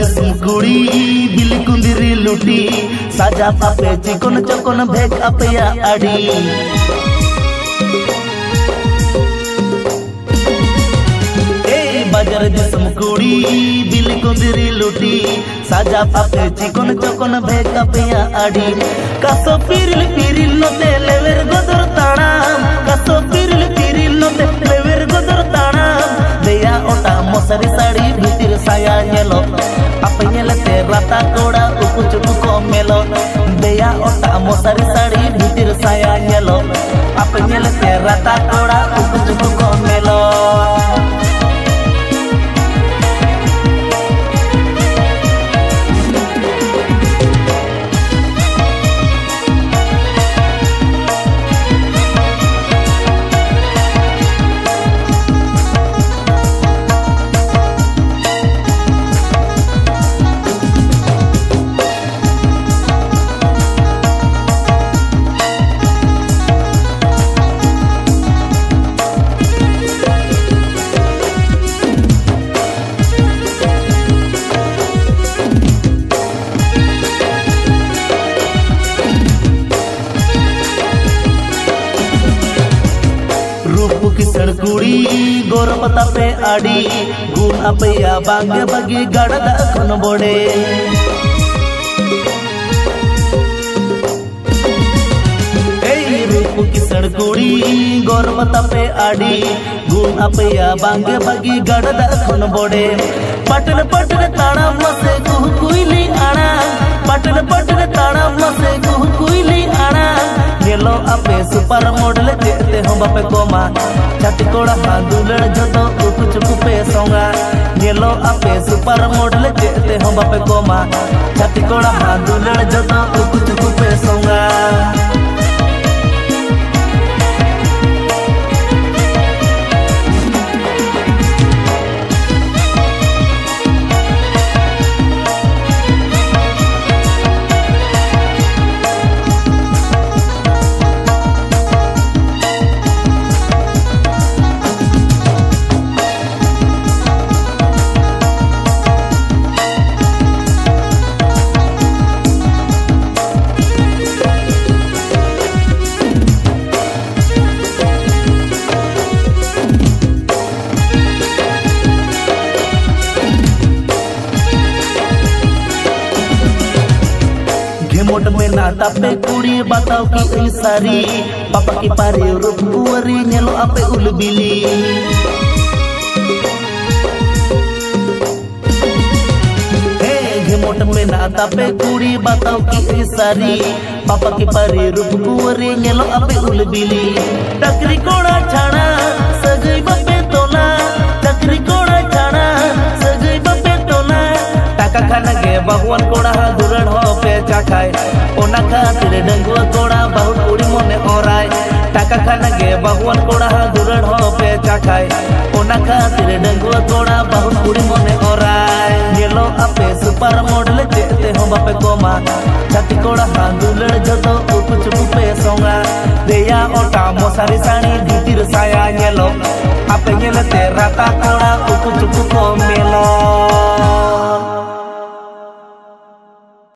दिसम कुड़ी बिल कुंदिरी लुटी साजा पापे चिकन चकन भेक अपया आड़ी बाजार दिसम कुड़ी बिल कुंदिरी लुटी साजा पापे चिकन चकन भेक अपया आड़ी कासो पिरिल पिरिल नते लेवेर गोदर ताणाम कासो पिरिल पिरिल नते लेवेर गोदर ताणाम देया ओटा मसारी साड़ी भितिर साया नेलो apa nyelete rata koda uku cuku komelo deya otak mosari sari bitir saya nyelo apa nyelete rata koda uku cuku komelo किसड़ कुड़ी गोर पता पे आड़ी गुण अपया बांगे बगी गड़ दखन बोड़े रूप किसड़ कुड़ी गोर पता पे आड़ी गुण अपया बांगे बगी गड़ दखन बोड़े पटन पटन ताड़ा मसे गुह कुइली आड़ा पटन पटन ताड़ा मसे गुह कुइली आड़ा गेलो अपे सुपर मॉडल जेते हम बापे कोमा छाती कोड़ा हादुलड़ जतो उकु चुकु पे सोंगा गेलो अपे सुपर मॉडल जेते हम बापे कोमा छाती कोड़ा हादुलड़ जतो उकु चुकु पे सोंगा मोट में नाता पे कुड़ी बताओ की सारी पापा की पारे रूप कुवरी नेलो आपे उलबिली मोट में नाता पे कुड़ी बताओ की सारी पापा की पारे रूप कुवरी नेलो आपे उलबिली टकरी कोड़ा छाना सजई बापे तोला टकरी कोड़ा छाना सजई बापे तोला टाका खाना के भगवान कोड़ा दुरड़ हो पे चाखाय ओना खातिर डंगुआ कोड़ा बहुत कुड़ी मने ओराय टाका खाना के भगवान कोड़ा दुरड़ हो पे चाखाय ओना खातिर डंगुआ कोड़ा बहुत कुड़ी मने ओराय गेलो अपे सुपर मॉडल जेते हम बापे कोमा छाती कोड़ा हादुलड़ जतो उकु चुकु पे सोंगा देया ओटा मसारी साड़ी भितिर साया नेलो आपे नेलते राता कोड़ा उकु चुकु को